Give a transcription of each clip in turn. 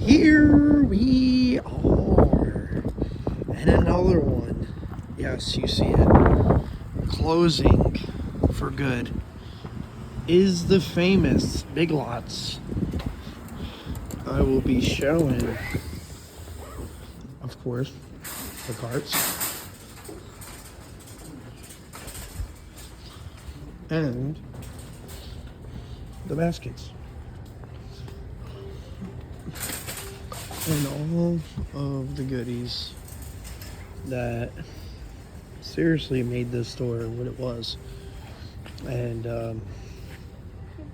Here we are, and another one. Yes, you see it. Closing for good is the famous Big Lots. I will be showing, of course, the carts and the baskets and all of the goodies that seriously made this store what it was. And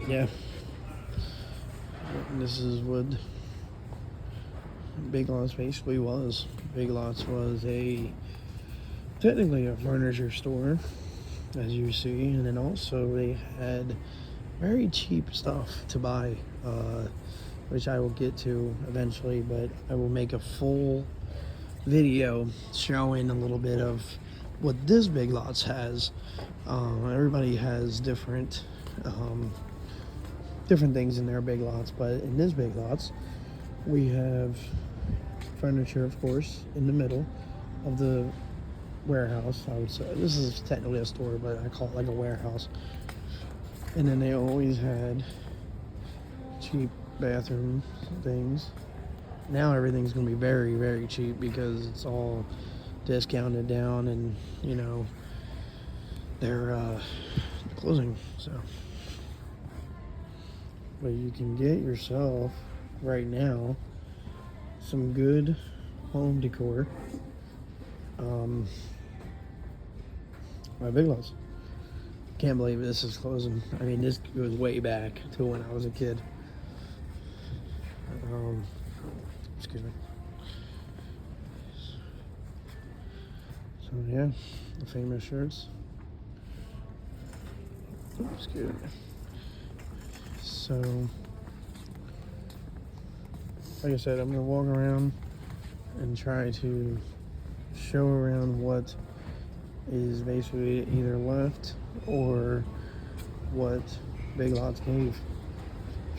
yeah, this is what Big Lots basically was. Big Lots was technically a furniture store, as you see, and then also they had very cheap stuff to buy, which I will get to eventually, but I will make a full video showing a little bit of what this Big Lots has. Everybody has different things in their Big Lots, but in this Big Lots we have furniture, of course, in the middle of the warehouse. I would say this is technically a store, but I call it like a warehouse. And then they always had cheap bathroom things. Now everything's gonna be very, very cheap because it's all discounted down, and you know they're closing. So, but you can get yourself right now some good home decor. My Big Lots. Can't believe this is closing. I mean, this goes way back to when I was a kid. Excuse me. So yeah, the famous shirts. Excuse me. So, like I said, I'm gonna walk around and try to show around what is basically either left or what Big Lots gave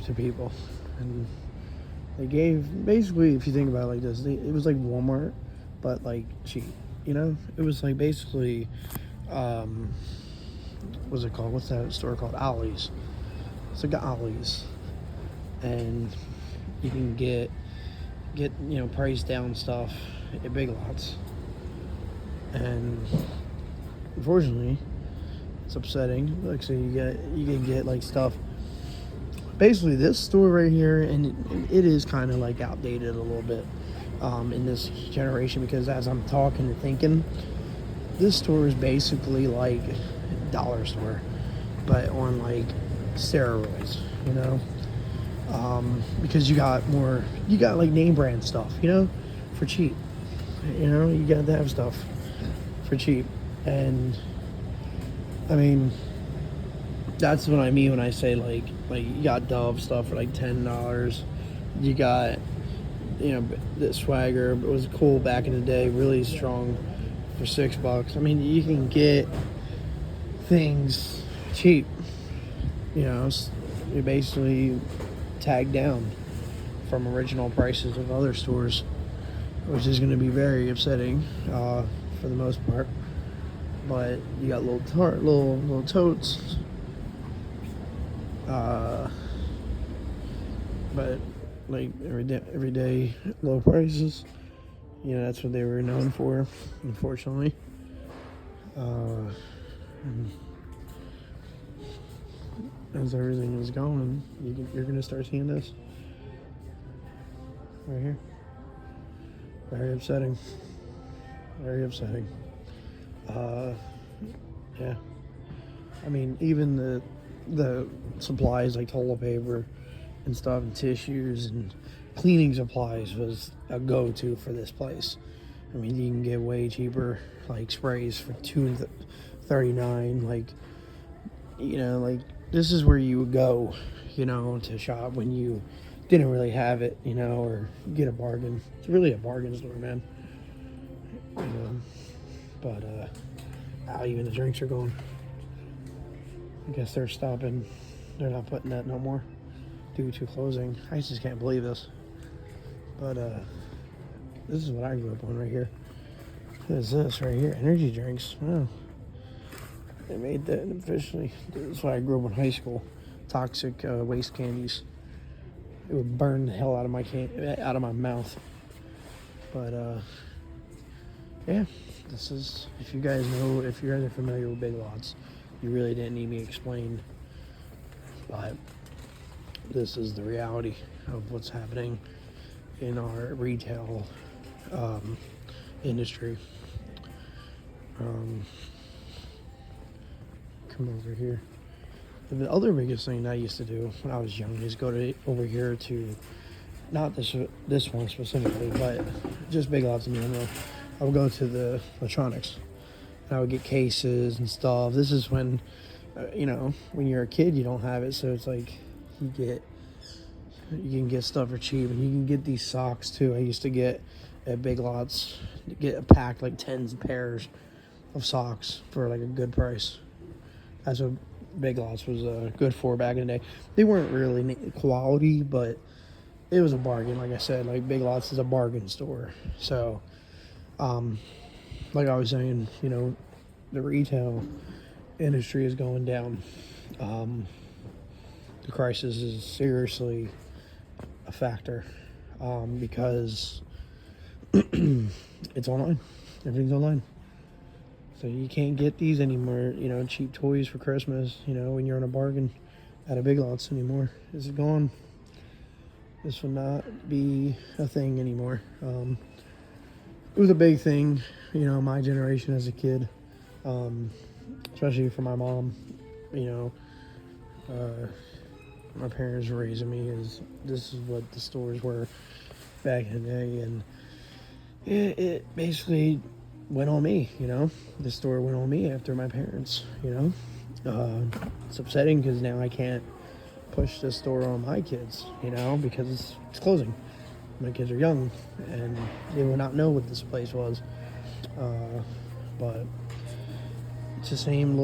to people. And they gave, basically, if you think about it like this, it was like Walmart, but like cheap, you know? It was like basically, what's it called? What's that store called? Ollie's. It's like Ollie's. And you can get price down stuff at Big Lots. And unfortunately, it's upsetting. Like, so you can get like stuff. Basically, this store right here, and it is kind of like outdated a little bit in this generation, because as I'm talking and thinking, this store is basically like a dollar store, but on like steroids, you know. Because you got like name brand stuff, you know, for cheap. You know, you got to have stuff for cheap. And I mean, that's what I mean when I say like you got Dove stuff for like $10. You got, the Swagger. It was cool back in the day, really strong, for $6. I mean, you can get things cheap. You know, you basically tag down from original prices of other stores, which is going to be very upsetting for the most part. But you got little totes, but like everyday low prices. You know, that's what they were known for, unfortunately. As everything is going, you're going to start seeing this right here. Very upsetting. Very upsetting. Yeah. I mean, even the supplies like toilet paper and stuff, and tissues and cleaning supplies was a go-to for this place. I mean, you can get way cheaper like sprays for $2.39. Like, like this is where you would go, to shop when you didn't really have it, or get a bargain. It's really a bargain store, man. But even the drinks are gone. I guess they're stopping. They're not putting that no more due to closing. I just can't believe this. But this is what I grew up on right here. What is this right here? Energy drinks. Wow. They made that officially. This is what I grew up in high school. Toxic waste candies. It would burn the hell out of out of my mouth. But yeah, this is, if you guys are familiar with Big Lots, you really didn't need me explain. But this is the reality of what's happening in our retail industry. Come over here. The other biggest thing that I used to do when I was young is go over here to, not this one specifically, but just Big Lots in general. I would go to the electronics, and I would get cases and stuff. This is when, when you're a kid, you don't have it, so it's like you can get stuff for cheap, and you can get these socks too. I used to get at Big Lots, get a pack like 10 pairs of socks for like a good price. That's what Big Lots was good for back in the day. They weren't really quality, but it was a bargain. Like I said, like Big Lots is a bargain store. So, like I was saying, the retail industry is going down. The crisis is seriously a factor because it's online. Everything's online. So you can't get these anymore, cheap toys for Christmas, when you're on a bargain at a Big Lots anymore. This is gone. This will not be a thing anymore. It was a big thing, my generation as a kid, especially for my mom. My parents were raising me this is what the stores were back in the day, and it basically went on me, the store went on me after my parents, it's upsetting because now I can't push the store on my kids, because it's closing. My kids are young and they will not know what this place was, but it's the same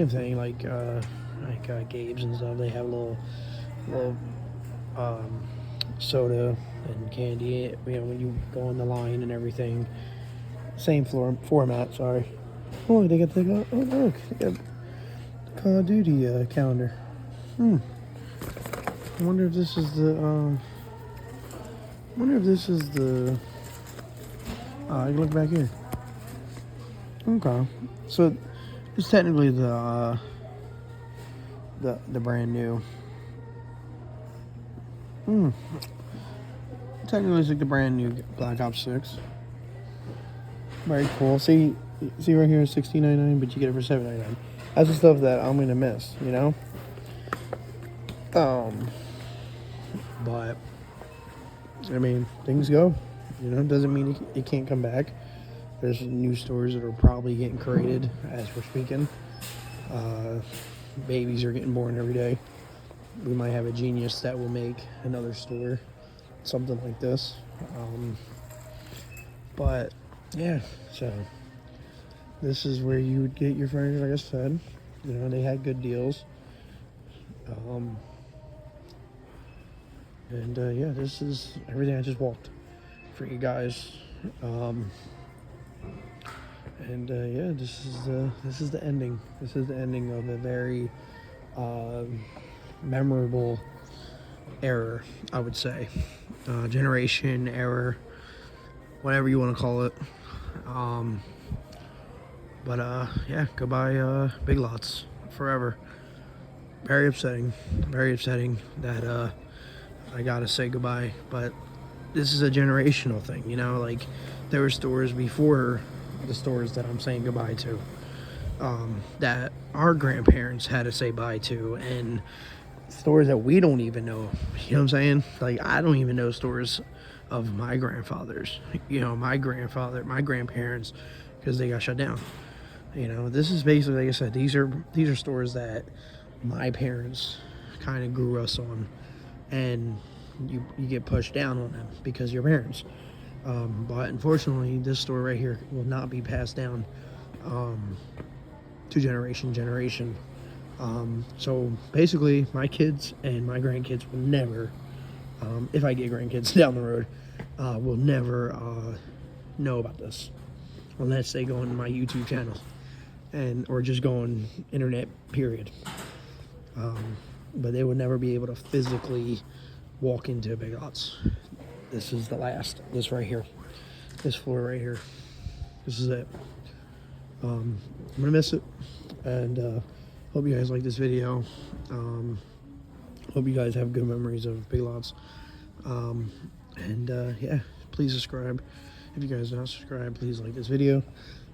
thing, like Gabe's and stuff. They have little soda and candy, when you go on the line and everything. Same format, sorry. Oh, they got look, they got the Call of Duty calendar. I wonder if this is the, you look back here. Okay. So, it's technically the brand new. Technically it's like the brand new Black Ops 6. Very cool. See right here, $16.99, but you get it for $7.99. That's the stuff that I'm gonna miss, But things go. Doesn't mean it can't come back. There's new stores that are probably getting created as we're speaking. Babies are getting born every day. We might have a genius that will make another store, something like this. But yeah, so this is where you would get your furniture, like I said. They had good deals. Yeah, this is everything I just walked for you guys. Yeah, this is the ending. This is the ending of a very memorable era, I would say. Generation, era, whatever you want to call it. Yeah, goodbye, Big Lots, forever. Very upsetting that I gotta say goodbye, but this is a generational thing, like there were stores before the stores that I'm saying goodbye to, that our grandparents had to say bye to, and stores that we don't even know, you know what I'm saying? Like, I don't even know stores of my grandfathers, my grandparents, because they got shut down. This is basically, like I said, these are stores that my parents kind of grew us on, and you get pushed down on them because you're parents. But unfortunately, this store right here will not be passed down to generation. So basically, my kids and my grandkids will never, if I get grandkids down the road, will never know about this unless they go on my YouTube channel or just go on internet, period. But they would never be able to physically walk into Big Lots. This is the last. This right here. This floor right here. This is it. I'm gonna miss it, and hope you guys like this video. Hope you guys have good memories of Big Lots. Yeah, please subscribe. If you guys are not subscribed, please like this video,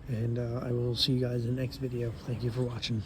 and I will see you guys in the next video. Thank you for watching.